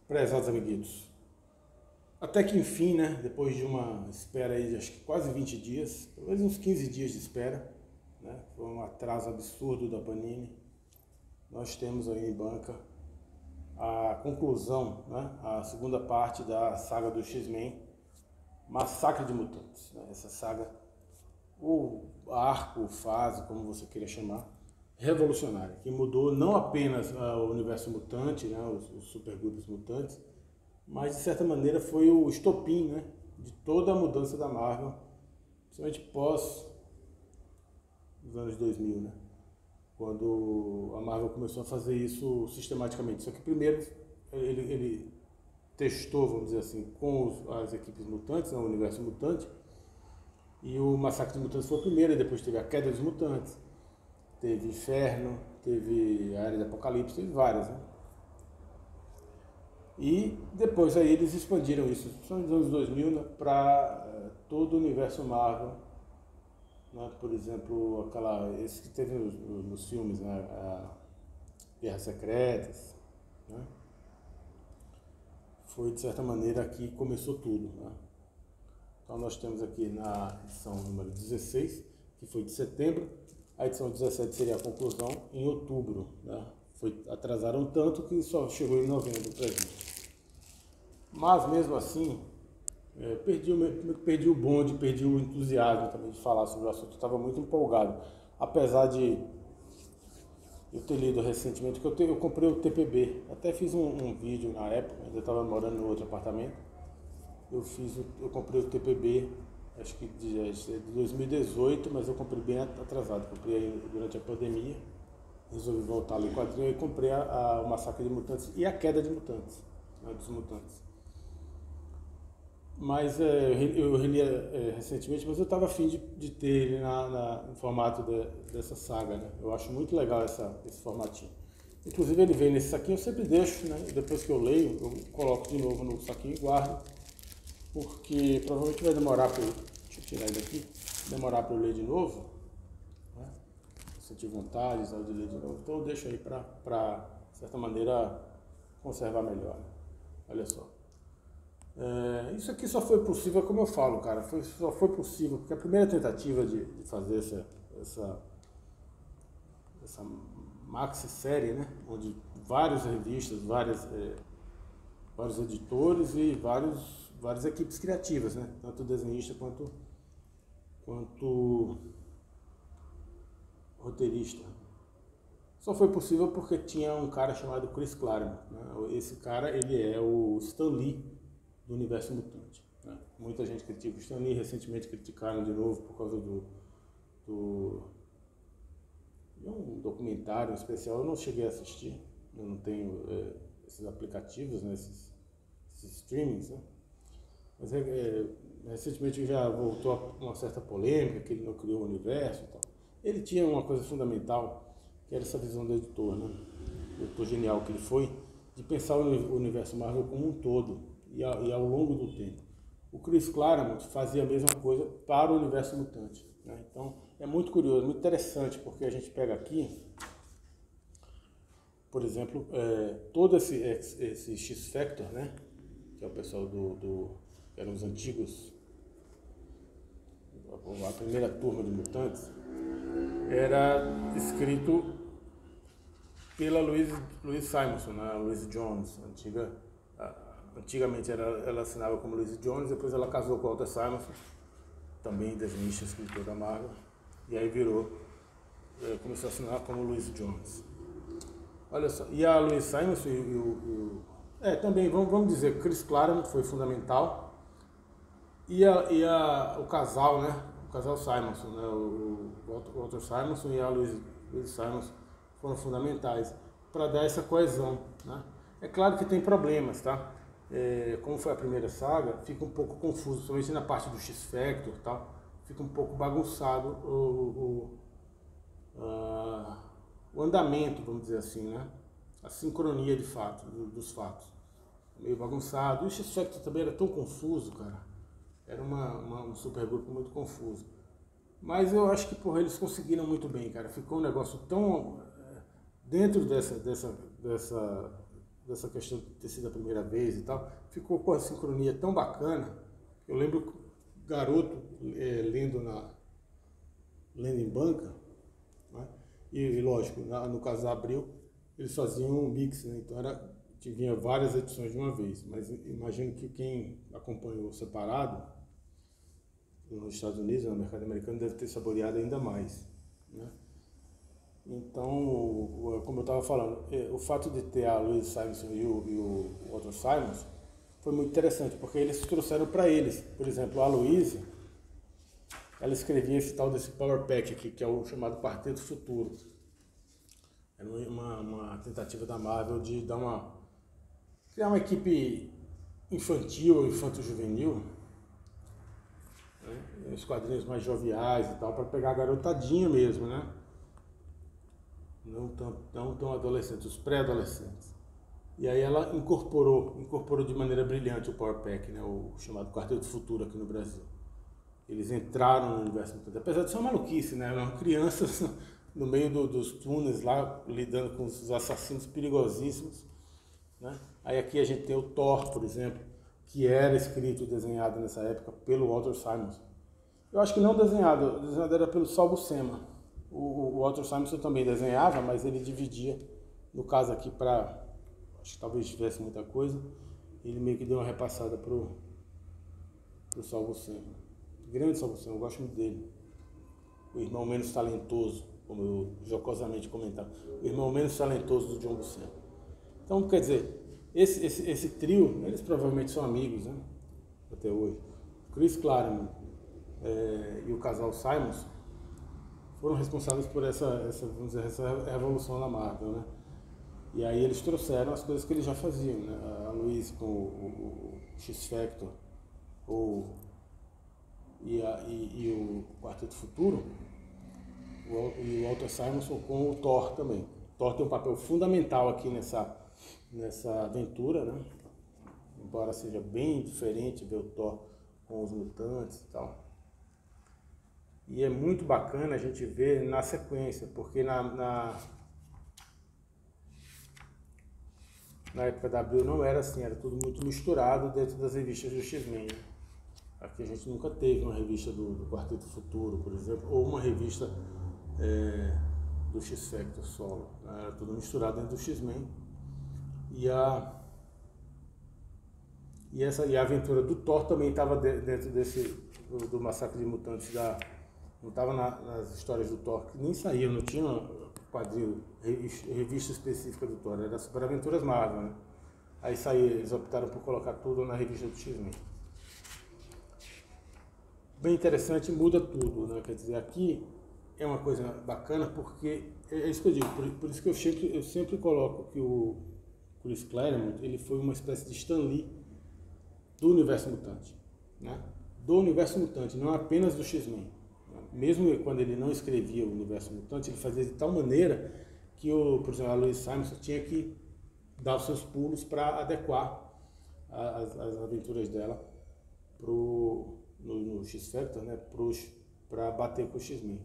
Prezados amiguitos, até que enfim, né, depois de uma espera aí de acho que quase 20 dias, talvez uns 15 dias de espera, né, foi um atraso absurdo da Panini, nós temos aí em banca a conclusão, né, a segunda parte da saga do X-Men, Massacre de Mutantes, né, essa saga, ou arco, fase, como você queira chamar, revolucionária, que mudou não apenas o universo mutante, né, os supergrupos mutantes, mas de certa maneira foi o estopim, né, de toda a mudança da Marvel, principalmente pós os anos 2000, né, quando a Marvel começou a fazer isso sistematicamente. Só que primeiro ele testou, vamos dizer assim, com as equipes mutantes, né, o universo mutante, e o Massacre de Mutantes foi o primeiro, e depois teve a Queda dos Mutantes, teve Inferno, teve a Era de Apocalipse, teve várias, né? E depois aí eles expandiram isso, são nos anos 2000, né, para todo o universo Marvel, né? Por exemplo, esse que teve nos filmes, né, Guerras Secretas, né? Foi de certa maneira que começou tudo, né? Então nós temos aqui na edição número 16, que foi de setembro, a edição 17 seria a conclusão em outubro, né? Atrasaram tanto que só chegou em novembro para a gente. Mas mesmo assim, perdi o bonde, perdi o entusiasmo também de falar sobre o assunto. Eu estava muito empolgado, apesar de eu ter lido recentemente, que eu comprei o TPB, até fiz um vídeo na época, ainda estava morando no outro apartamento, eu comprei o TPB, acho que de 2018, mas eu comprei bem atrasado, comprei aí durante a pandemia, resolvi voltar ali com o quadrinho e comprei o Massacre de Mutantes e a Queda de Mutantes, né, dos Mutantes. Mas eu reli recentemente, mas eu estava afim de ter ele no formato dessa saga, né? Eu acho muito legal esse formatinho. Inclusive ele vem nesse saquinho, eu sempre deixo, né? Depois que eu leio, eu coloco de novo no saquinho e guardo, porque provavelmente vai demorar para eu... Deixa eu tirar ele daqui. Demorar para eu ler de novo, né? Se eu tiver vontade de ler de novo, então eu deixo aí para, de certa maneira, conservar melhor, né? Olha só. Isso aqui só foi possível, como eu falo, cara, só foi possível porque a primeira tentativa de fazer essa maxi-série, né, onde várias revistas, vários editores e várias equipes criativas, né, tanto desenhista quanto roteirista. Só foi possível porque tinha um cara chamado Chris Claremont, né? Esse cara, ele é o Stan Lee do universo mutante, né? Muita gente critica o Stan Lee, recentemente criticaram de novo por causa de um documentário especial. Eu não cheguei a assistir, eu não tenho esses aplicativos, né, esses streamings, né? Mas recentemente já voltou a uma certa polêmica, que ele não criou o universo e tal. Ele tinha uma coisa fundamental, que era essa visão do editor, né? O editor genial que ele foi, de pensar o universo Marvel como um todo, e ao longo do tempo. O Chris Claremont fazia a mesma coisa para o universo mutante, né? Então é muito curioso, muito interessante, porque a gente pega aqui, por exemplo, todo esse X-Factor, né? Que é o pessoal que eram os antigos, a primeira turma de mutantes, era escrito pela Louise Simonson, né? Louise Jones, antigamente ela assinava como Louise Jones, depois ela casou com o Walter Simonson, também desenhista, escritor da Marvel, e aí começou a assinar como Louise Jones. Olha só, e a Louise Simonson também, vamos dizer, Chris Claremont foi fundamental, e o casal, né, o casal Simonson, né, o Walter Simonson e a Louise Simonson foram fundamentais para dar essa coesão, né? É claro que tem problemas, tá? Como foi a primeira saga, fica um pouco confuso, somente na parte do X-Factor e tal, fica um pouco bagunçado o andamento, vamos dizer assim, né? A sincronia de fato, dos fatos. Meio bagunçado. E o X-Factor também era tão confuso, cara. Era um supergrupo muito confuso. Mas eu acho que eles conseguiram muito bem, cara. Ficou um negócio tão dentro dessa questão de ter sido a primeira vez e tal, ficou com a sincronia tão bacana. Eu lembro garoto lendo em banca, né? E lógico, no caso da Abril, eles faziam um mix, né? Então vinha várias edições de uma vez, mas imagino que quem acompanhou separado nos Estados Unidos, no mercado americano, deve ter saboreado ainda mais, né? Então, como eu estava falando, o fato de ter a Louise Simonson e o Walter Simons foi muito interessante, porque eles trouxeram para eles. Por exemplo, a Louise, ela escrevia esse tal desse Power Pack aqui, que é o chamado Quarteto Futuro. Era uma tentativa da Marvel de criar uma equipe infantil, infanto-juvenil, né? Os quadrinhos mais joviais e tal, para pegar a garotadinha mesmo, né? Não tão adolescentes, os pré-adolescentes. E aí ela incorporou de maneira brilhante o Power Pack, né? O chamado Quarteto Futuro aqui no Brasil. Eles entraram no universo mutante, apesar de ser uma maluquice, né? Eram crianças no meio dos túneis lá, lidando com os assassinos perigosíssimos, né? Aí aqui a gente tem o Thor, por exemplo, que era escrito e desenhado nessa época pelo Walter Simonson. Eu acho que não desenhado era pelo Sal Buscema. O Walter Simonson também desenhava, mas ele dividia, no caso aqui, acho que talvez tivesse muita coisa, ele meio que deu uma repassada pro Sal Buscema. Grande Sal Buscema, eu gosto muito dele. O irmão menos talentoso, como eu jocosamente comentava, o irmão menos talentoso do John Buscema. Então, quer dizer, esse trio, eles provavelmente são amigos, né? Até hoje. Chris Claremont e o casal Simons foram responsáveis por vamos dizer, essa revolução na Marvel, né? E aí eles trouxeram as coisas que eles já faziam, né? A Louise com o X-Factor e o Quarteto Futuro, e o Walter Simonson com o Thor também. O Thor tem um papel fundamental aqui nessa aventura, né? Embora seja bem diferente ver o Thor com os mutantes e tal. E é muito bacana a gente ver na sequência, porque na época da Abril não era assim, era tudo muito misturado dentro das revistas do X-Men, né? Aqui a gente nunca teve uma revista do Quarteto Futuro, por exemplo, ou uma revista do X-Factor solo, né? Era tudo misturado dentro do X-Men. E a aventura do Thor também estava dentro do Massacre de Mutantes não estava nas histórias do Thor, que nem saíam, não tinha quadrinho, revista específica do Thor, era Super Aventuras Marvel, né? Aí eles optaram por colocar tudo na revista do X-Men. Bem interessante, muda tudo, né? Quer dizer, aqui é uma coisa bacana, porque é isso que eu digo, por isso que eu sempre coloco que o Chris Claremont, ele foi uma espécie de Stan Lee do universo mutante, né? Do universo mutante, não apenas do X-Men. Mesmo quando ele não escrevia o universo mutante, ele fazia de tal maneira que, por exemplo, a Louise Simonson tinha que dar os seus pulos para adequar as aventuras dela no X-Factor, né, para bater com o X-Men.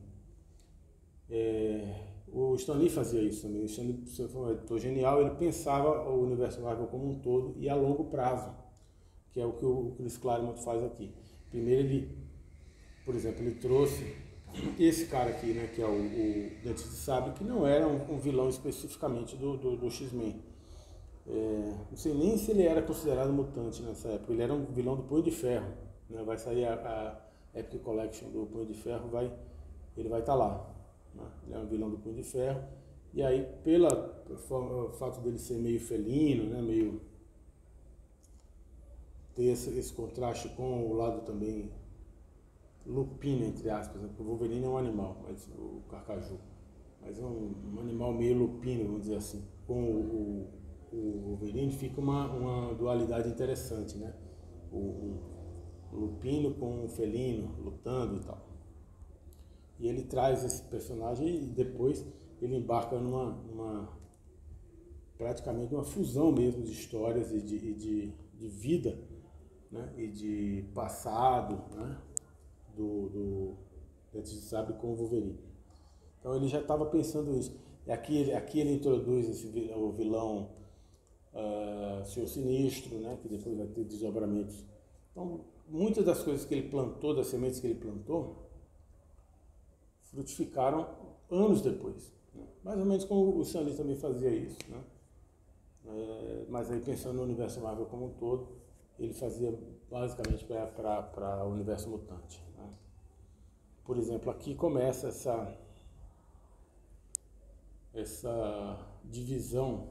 O Stan Lee fazia isso também. O Stan Lee foi um editor genial, ele pensava o universo Marvel como um todo e a longo prazo, que é o que o Chris Claremont faz aqui. Primeiro por exemplo, ele trouxe esse cara aqui, né, que é o Dente de Sabre, que não era um vilão especificamente do X-Men. Não sei nem se ele era considerado mutante nessa época, ele era um vilão do Punho de Ferro, né? Vai sair a Epic Collection do Punho de Ferro, ele vai estar lá, né? Ele é um vilão do Punho de Ferro, e aí pelo fato dele ser meio felino, né, meio ter esse contraste com o lado também lupino, entre aspas, né? Porque o Wolverine é um animal, mas o carcaju, mas é um animal meio lupino, vamos dizer assim. Com o Wolverine fica uma dualidade interessante, né? O lupino com o felino lutando e tal. E ele traz esse personagem e depois ele embarca praticamente uma fusão mesmo de histórias e de vida, né? E de passado, né? Dente de Sabre com o Wolverine. Então ele já estava pensando isso. E aqui ele introduz o vilão Senhor Sinistro, né, que depois vai ter desdobramentos. Então, muitas das coisas que ele plantou, das sementes que ele plantou, frutificaram anos depois. Né? Mais ou menos como o Stan Lee também fazia isso. Né? Mas aí pensando no universo Marvel como um todo, ele fazia basicamente para o universo mutante. Né? Por exemplo, aqui começa essa divisão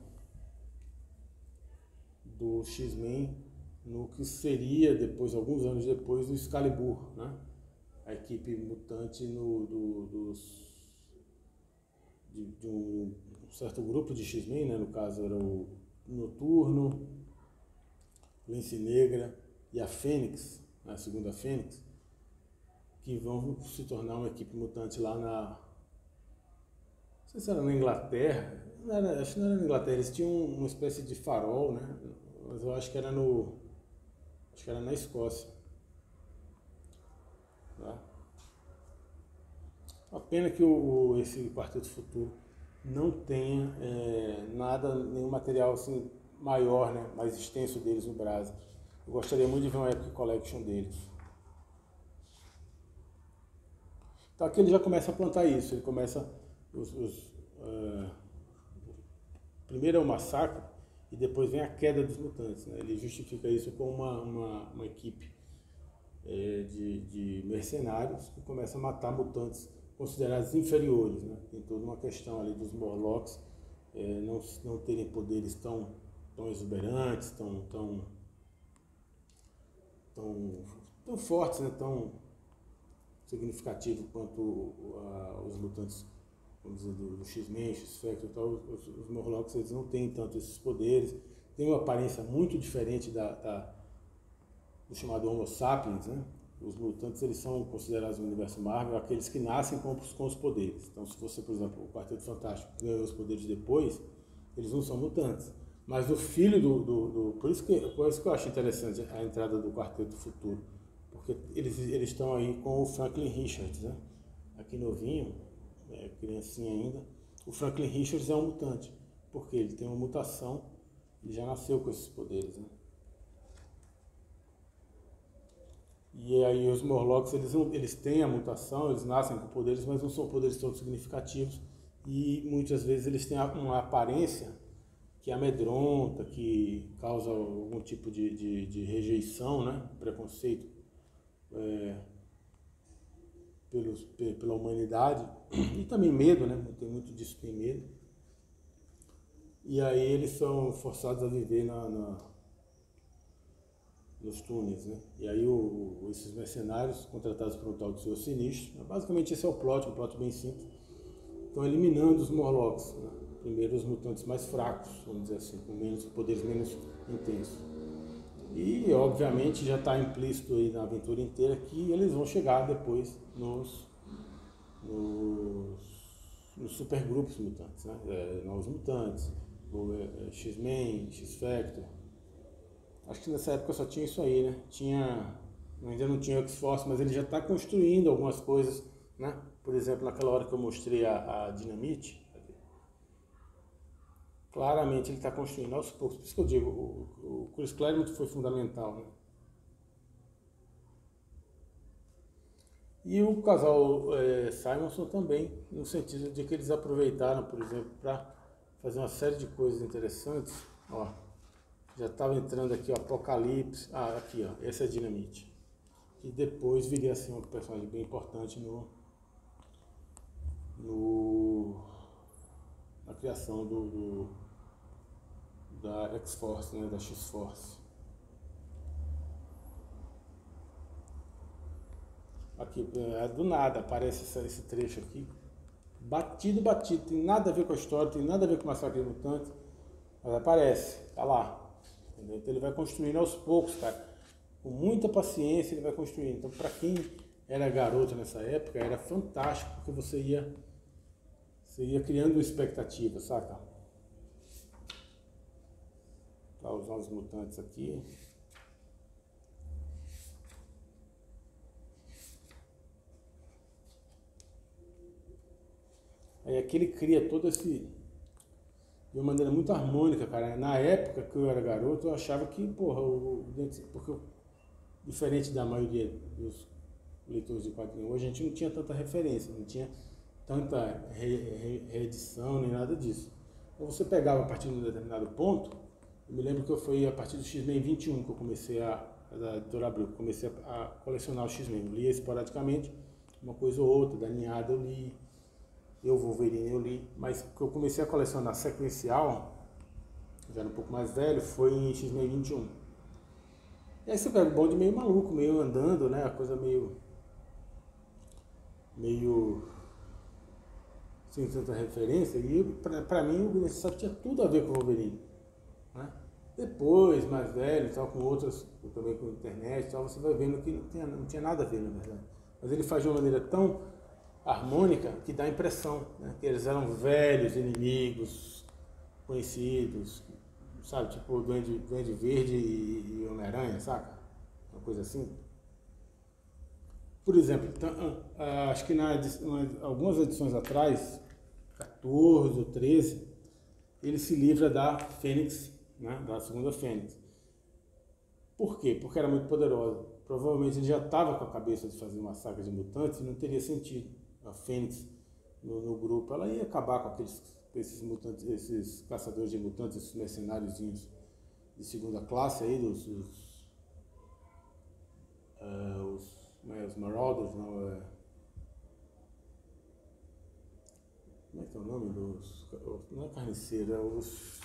do X-Men no que seria depois, alguns anos depois, do Excalibur, né? A equipe mutante de um certo grupo de X-Men, né? No caso era o Noturno, Lince Negra e a Fênix, a segunda Fênix, que vão se tornar uma equipe mutante lá não sei se era na Inglaterra, acho que não era na Inglaterra, eles tinham uma espécie de farol, né? Mas eu acho que era na Escócia. Tá? A pena que esse Quarteto Futuro não tenha nenhum material assim maior, né? Mais extenso deles no Brasil. Eu gostaria muito de ver uma Epic Collection deles. Então aqui ele já começa a plantar isso, ele começa primeiro é o massacre e depois vem a queda dos mutantes. Né? Ele justifica isso com uma equipe de mercenários que começa a matar mutantes considerados inferiores. Né? Tem toda uma questão ali dos Morlocks não terem poderes tão exuberantes, tão fortes, né? Tão significativos quanto os mutantes, vamos dizer, do X-Men, X-Factor e tal. Os Morlocks, eles não têm tanto esses poderes, tem uma aparência muito diferente do chamado Homo sapiens, né? Os mutantes, eles são considerados no universo Marvel aqueles que nascem com os poderes. Então, se você, por exemplo, o Quarteto Fantástico ganhou os poderes depois, eles não são mutantes. Mas o filho por isso que eu acho interessante a entrada do Quarteto Futuro, porque eles estão aí com o Franklin Richards, né? Aqui novinho, criancinha ainda. O Franklin Richards é um mutante, porque ele tem uma mutação, ele já nasceu com esses poderes, né? E aí os Morlocks, eles têm a mutação, eles nascem com poderes, mas não são poderes tão significativos, e muitas vezes eles têm uma aparência que amedronta, que causa algum tipo de rejeição, né? Preconceito pela humanidade, e também medo, né? Tem muito disso, tem medo. E aí eles são forçados a viver nos túneis, né? E aí esses mercenários, contratados por um tal de Senhor Sinistro, basicamente esse é o plot, um plot bem simples, estão eliminando os Morlocks, né? Primeiro os mutantes mais fracos, vamos dizer assim, com poderes menos intensos. E, obviamente, já está implícito aí na aventura inteira que eles vão chegar depois nos supergrupos mutantes, né? Novos Mutantes, X-Men, X-Factor. Acho que nessa época só tinha isso aí, né? Ainda não tinha o X-Force, mas ele já está construindo algumas coisas, né? Por exemplo, naquela hora que eu mostrei a Dinamite, claramente ele está construindo aos poucos. Por isso que eu digo, o Chris Claremont foi fundamental, né? E o casal Simonson também, no sentido de que eles aproveitaram, por exemplo, para fazer uma série de coisas interessantes. Ó, já estava entrando aqui o Apocalipse. Ah, aqui, ó, essa é a Dinamite. E depois viria a ser um personagem bem importante na criação da X-Force, né, da X-Force. Aqui, do nada aparece esse trecho aqui, batido, tem nada a ver com a história, tem nada a ver com o Massacre dos Mutantes, mas aparece, tá lá. Entendeu? Então ele vai construindo aos poucos, cara, com muita paciência ele vai construindo. Então, para quem era garoto nessa época, era fantástico, porque você ia criando expectativa, saca? Tá, os Novos Mutantes aqui. Aí aqui ele cria todo esse de uma maneira muito harmônica, cara. Na época que eu era garoto, eu achava que, porra, porque diferente da maioria dos leitores de quadrinhos, hoje a gente não tinha tanta referência, não tinha tanta reedição nem nada disso. Então você pegava a partir de um determinado ponto, eu me lembro que foi a partir do X-Men 21 que eu comecei da editora Abril, comecei a colecionar o X-Men. Eu lia esporadicamente, uma coisa ou outra, da Ninhada eu li, eu Wolverine eu li, mas que eu comecei a colecionar sequencial, já era um pouco mais velho, foi em X-Men 21. E aí você pega o bonde meio maluco, meio andando, né, a coisa meio sem tanta referência, e pra mim o Guinness tinha tudo a ver com o Wolverine, né? Depois, mais velho, tal, com outras, também com a internet, tal, você vai vendo que não tinha nada a ver, na verdade. Mas ele faz de uma maneira tão harmônica que dá a impressão, né, que eles eram velhos inimigos, conhecidos, sabe, tipo Duende Verde e Homem-Aranha, saca? Uma coisa assim. Por exemplo, acho que algumas edições atrás, 14 ou 13, ele se livra da Fênix, né, da segunda Fênix. Por quê? Porque era muito poderosa. Provavelmente ele já estava com a cabeça de fazer uma saga de mutantes e não teria sentido. A Fênix no grupo, ela ia acabar com esses mutantes, esses caçadores de mutantes, esses mercenáriozinhos de segunda classe aí, os Marauders, não é... Como é que é o nome dos... Não é carniceiro, é os...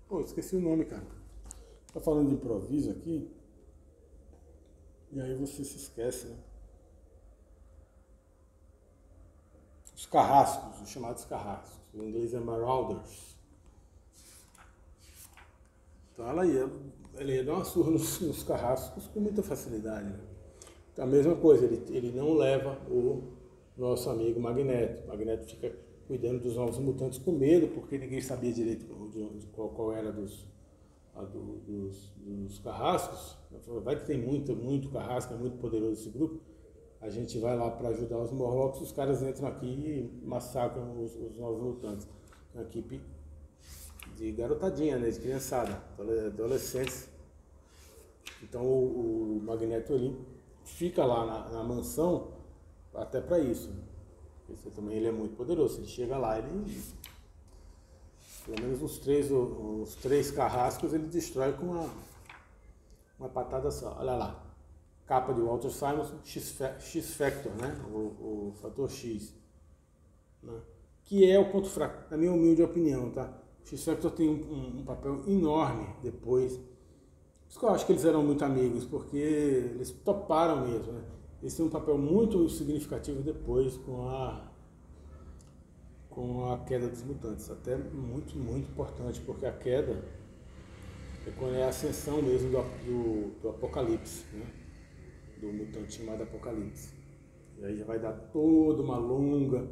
Pô, esqueci o nome, cara. Tá falando de improviso aqui, e aí você se esquece, né? Os carrascos, os chamados carrascos. Em inglês é Marauders. Então ela ia dar uma surra nos carrascos com muita facilidade, né? Então, a mesma coisa, ele não leva o nosso amigo Magneto. O Magneto fica cuidando dos novos mutantes com medo, porque ninguém sabia direito de qual era dos carrascos. Vai que tem muito carrasco, é muito poderoso esse grupo. A gente vai lá para ajudar os Morlocks, os caras entram aqui e massacram os novos mutantes. Uma equipe de garotadinha, né, de criançada, adolescentes. Então o Magneto ali fica lá na mansão até para isso. Porque também ele é muito poderoso. Ele chega lá, ele pelo menos os três carrascos ele destrói com uma patada só. Olha lá. Capa de Walter Simonson, X-Factor, né? O fator X. Né? Que é o ponto fraco, na minha humilde opinião, tá? O X-Factor tem um papel enorme depois. Por isso que eu acho que eles eram muito amigos, porque eles toparam mesmo, né? Eles têm um papel muito significativo depois com a queda dos mutantes. Até muito importante, porque a queda é quando é a ascensão mesmo do Apocalipse, né? Do mutante chamado Apocalipse. E aí já vai dar toda uma longa,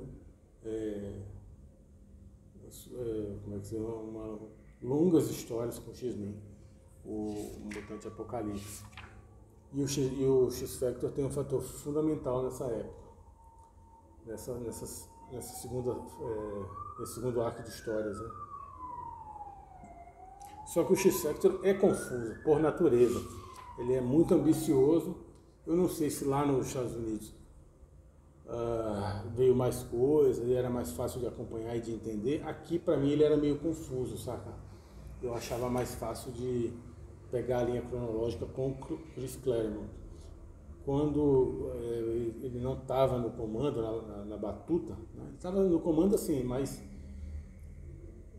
como é que se chama? Longas histórias com o X-Men, o mutante Apocalipse. E o X-Factor tem um fator fundamental nessa época, nesse segundo arco de histórias, né? Só que o X-Factor é confuso, por natureza. Ele é muito ambicioso. Eu não sei se lá nos Estados Unidos veio mais coisa, ele era mais fácil de acompanhar e de entender. Aqui, para mim, ele era meio confuso, saca? Eu achava mais fácil de pegar a linha cronológica com Chris Claremont. Quando ele não estava no comando, na batuta, né? Ele estava no comando assim, mas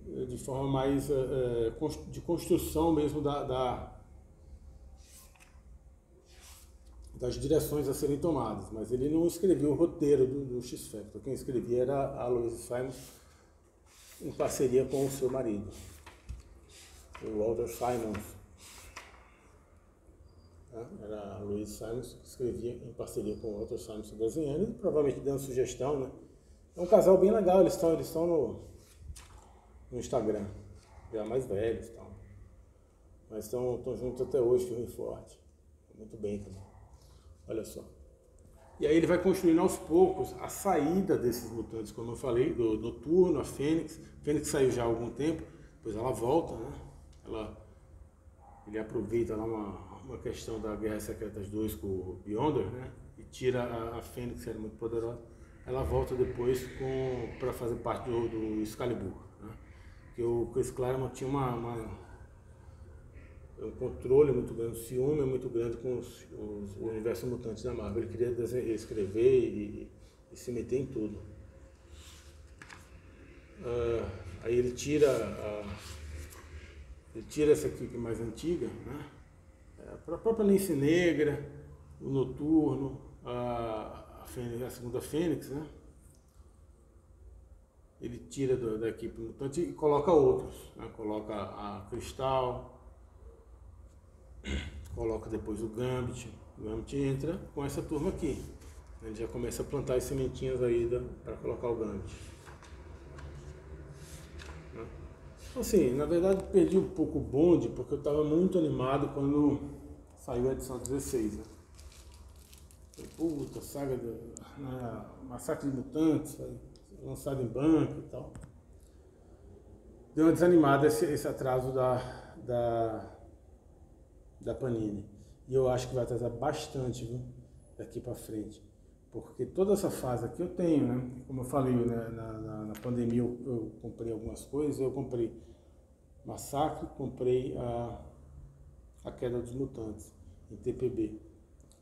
de forma mais de construção mesmo das direções a serem tomadas, mas ele não escrevia o roteiro do X-Factor. Quem escrevia era a Louise Simonson, em parceria com o seu marido, o Walter Simonson. Era a Louise Simonson que escrevia em parceria com o Walter Simonson desenhando e provavelmente dando sugestão, né? É um casal bem legal, eles estão no Instagram, já mais velhos e tal. Mas estão juntos até hoje, firme e forte. Muito bem também. Olha só. E aí ele vai construindo aos poucos a saída desses mutantes, como eu falei, do Noturno, a Fênix. A Fênix saiu já há algum tempo, depois ela volta, né? Ele aproveita lá uma questão da Guerra Secretas 2 com o Beyonder, né? E tira a Fênix, que era muito poderosa. Ela volta depois para fazer parte do Excalibur, né? Porque o Chris Claremont tinha um controle muito grande, um ciúme muito grande com o universo mutante da Marvel. Ele queria escrever e se meter em tudo. Aí ele tira essa equipe mais antiga, né? A própria Lince Negra, o Noturno, a segunda Fênix, né? Ele tira da equipe mutante e coloca outros, né? Coloca a Cristal, coloca depois o Gambit. O Gambit entra com essa turma aqui. Ele já começa a plantar as sementinhas aí para colocar o Gambit. Assim, na verdade perdi um pouco o bonde, porque eu estava muito animado quando saiu a edição 16. Né? Puta, saga Massacre de Mutantes, lançado em banco e tal. Deu uma desanimada esse atraso da Panini. E eu acho que vai atrasar bastante, viu, daqui para frente. Porque toda essa fase aqui eu tenho, né? Como eu falei, né? Na pandemia eu comprei algumas coisas. Eu comprei Massacre, comprei a Queda dos Mutantes, em TPB.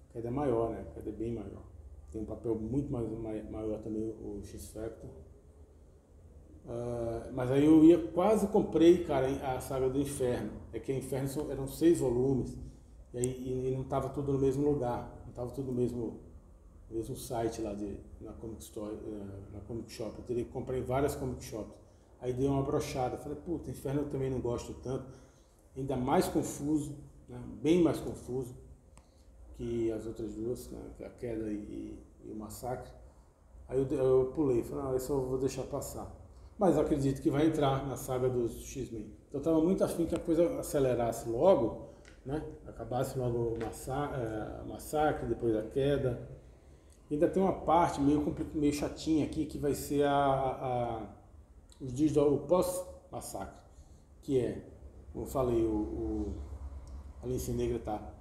A queda é maior, né? A queda é bem maior. Tem um papel muito maior também o X-Factor. Mas aí quase comprei, cara, a Saga do Inferno. É que o Inferno eram 6 volumes. E não estava tudo no mesmo lugar. Não estava tudo no mesmo site lá na Comic Store, na Comic Shop. Eu teria que comprar em várias Comic Shops. Aí deu uma brochada. Falei, puta, Inferno eu também não gosto tanto. Ainda mais confuso, né? Bem mais confuso que as outras duas, né? A Queda e o Massacre. Aí eu pulei, falei, isso eu vou deixar passar. Mas eu acredito que vai entrar na saga dos X-Men. Então eu estava muito afim que a coisa acelerasse logo, né? Acabasse logo o Massacre, depois a Queda. Ainda tem uma parte meio chatinha aqui, que vai ser os dias do pós-Massacre, que é, como eu falei, a Lince Negra está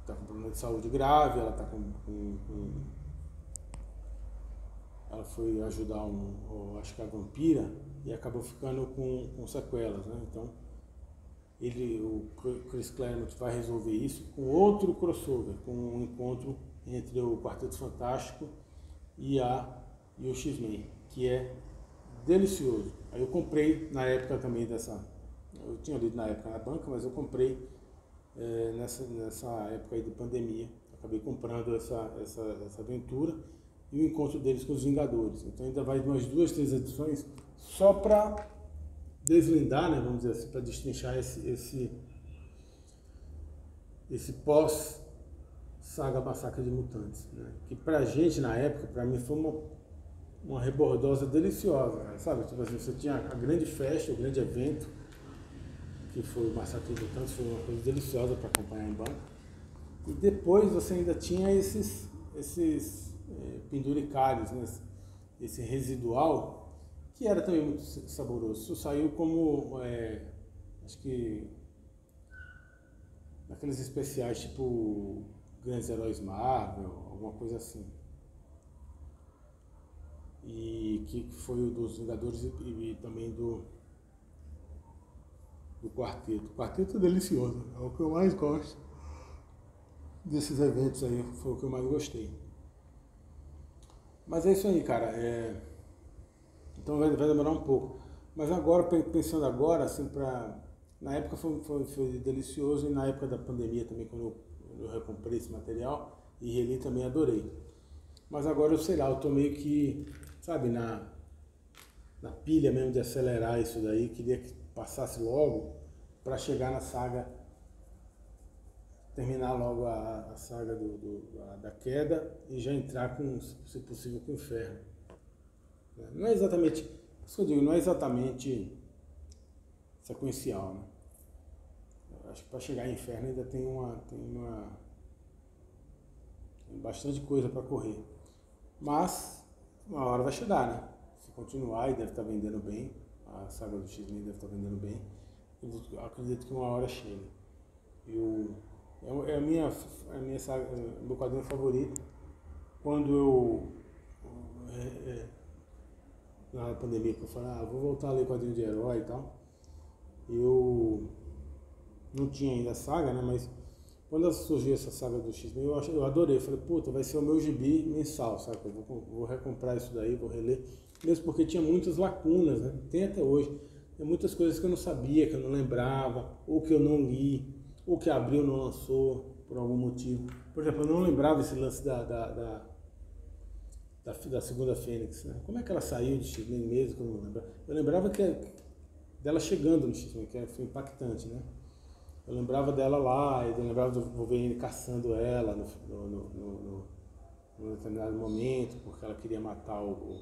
com problema de saúde grave, ela está ela foi ajudar acho que a vampira, e acabou ficando com sequelas, né? Então, o Chris Claremont vai resolver isso com outro crossover, com um encontro entre o Quarteto Fantástico e o X-Men, que é delicioso. Aí eu comprei na época também eu tinha lido na época na banca, mas eu comprei nessa época aí de pandemia. Acabei comprando essa aventura e o encontro deles com os Vingadores. Então ainda vai umas 2, 3 edições só para deslindar, né, vamos dizer assim, para destrinchar esse pós-saga Massacre de Mutantes, né? Que pra gente, na época, pra mim foi uma rebordosa deliciosa, né? Sabe? Tipo assim, você tinha a grande festa, o grande evento, que foi o Massacre de Mutantes, foi uma coisa deliciosa para acompanhar em banco. E depois você ainda tinha esses penduricalhos, né? Esse residual, que era também muito saboroso. Isso saiu como, acho que, naqueles especiais tipo Grandes Heróis Marvel, alguma coisa assim. E que foi o dos Vingadores e também do Quarteto. O Quarteto é delicioso, é o que eu mais gosto desses eventos aí, foi o que eu mais gostei. Mas é isso aí, cara. Então vai demorar um pouco. Mas agora, pensando agora, assim, na época foi delicioso, e na época da pandemia também, quando eu recomprei esse material e reli, também adorei. Mas agora eu sei lá, eu tô meio que, sabe, na pilha mesmo de acelerar isso daí, queria que passasse logo para chegar na saga, terminar logo a saga da Queda e já entrar se possível, com o Inferno. Não é exatamente, isso que eu digo, não é exatamente sequencial, né? Eu acho que para chegar em Inferno ainda tem uma Tem bastante coisa para correr. Mas uma hora vai chegar, né? Se continuar, e deve estar vendendo bem, a saga do X-Men deve estar vendendo bem, eu acredito que uma hora chega. É a minha saga, meu quadrinho favorito. Quando na pandemia, que eu falei, vou voltar a ler quadrinho de herói e tal, eu não tinha ainda a saga, né? Mas quando surgiu essa saga do X-Men, eu adorei. Eu falei, puta, vai ser o meu gibi mensal, sabe? Eu vou recomprar isso daí, vou reler. Mesmo porque tinha muitas lacunas, né? Tem até hoje. Tem muitas coisas que eu não sabia, que eu não lembrava, ou que eu não li, ou que a Abril não lançou por algum motivo. Por exemplo, eu não lembrava esse lance da segunda Fênix, né? Como é que ela saiu de X-Men mesmo, que eu não lembrava? Eu lembrava dela chegando no X-Men, que foi impactante, né? Eu lembrava dela lá, eu lembrava do Wolverine caçando ela no determinado momento, porque ela queria matar o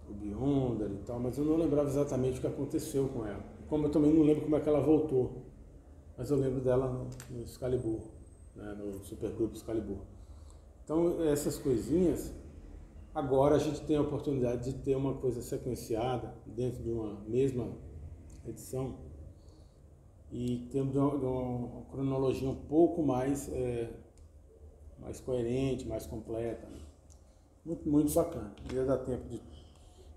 Beyonder e tal, mas eu não lembrava exatamente o que aconteceu com ela. Como eu também não lembro como é que ela voltou, mas eu lembro dela no Excalibur, né? No Supergrupo Excalibur. Então, essas coisinhas, agora a gente tem a oportunidade de ter uma coisa sequenciada dentro de uma mesma edição e temos uma cronologia um pouco mais coerente, mais completa. Né? Muito, muito bacana. Ainda dá tempo de...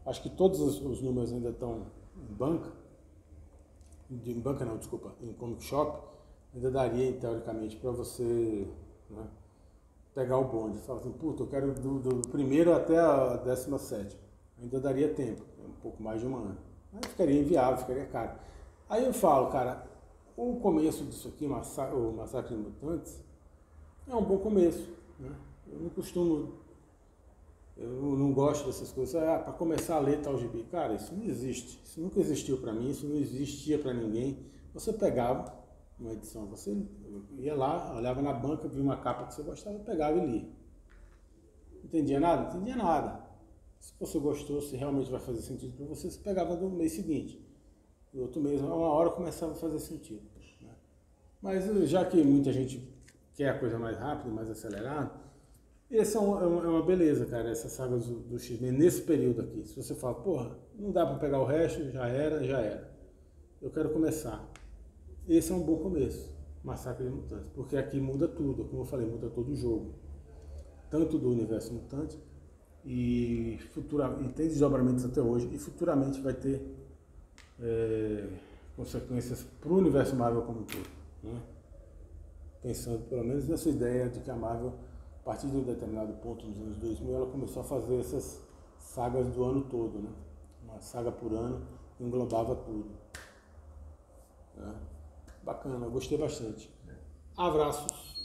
Acho que todos os números ainda estão em banca. Em banca não, desculpa, em Comic Shop. Ainda daria, teoricamente, para você... Né, pegar o bonde, fala assim, puta, eu quero do primeiro até a 17ª. Ainda daria tempo, um pouco mais de um ano. Aí ficaria inviável, ficaria caro. Aí eu falo, cara, o começo disso aqui, o Massacre de Mutantes, é um bom começo. Né? Eu não gosto dessas coisas, para começar a ler tal gibi. Cara, isso não existe. Isso nunca existiu para mim, isso não existia para ninguém. Você pegava uma edição, você ia lá, olhava na banca, via uma capa que você gostava, pegava e lia. Entendia nada? Não entendia nada. Se você gostou, se realmente vai fazer sentido para você, você pegava no mês seguinte. No outro mês, uma hora começava a fazer sentido. Né? Mas já que muita gente quer a coisa mais rápida, mais acelerada, essa é uma beleza, cara, essa saga do X-Men nesse período aqui. Se você fala, porra, não dá para pegar o resto, já era. Eu quero começar. Esse é um bom começo, Massacre de Mutantes, porque aqui muda tudo, como eu falei, muda todo o jogo. Tanto do universo mutante, e tem desdobramentos até hoje, e futuramente vai ter consequências para o universo Marvel como um todo. Né? Pensando pelo menos nessa ideia de que a Marvel, a partir de um determinado ponto nos anos 2000, ela começou a fazer essas sagas do ano todo, né? Uma saga por ano, englobava tudo. Né? Bacana, gostei bastante. Abraços.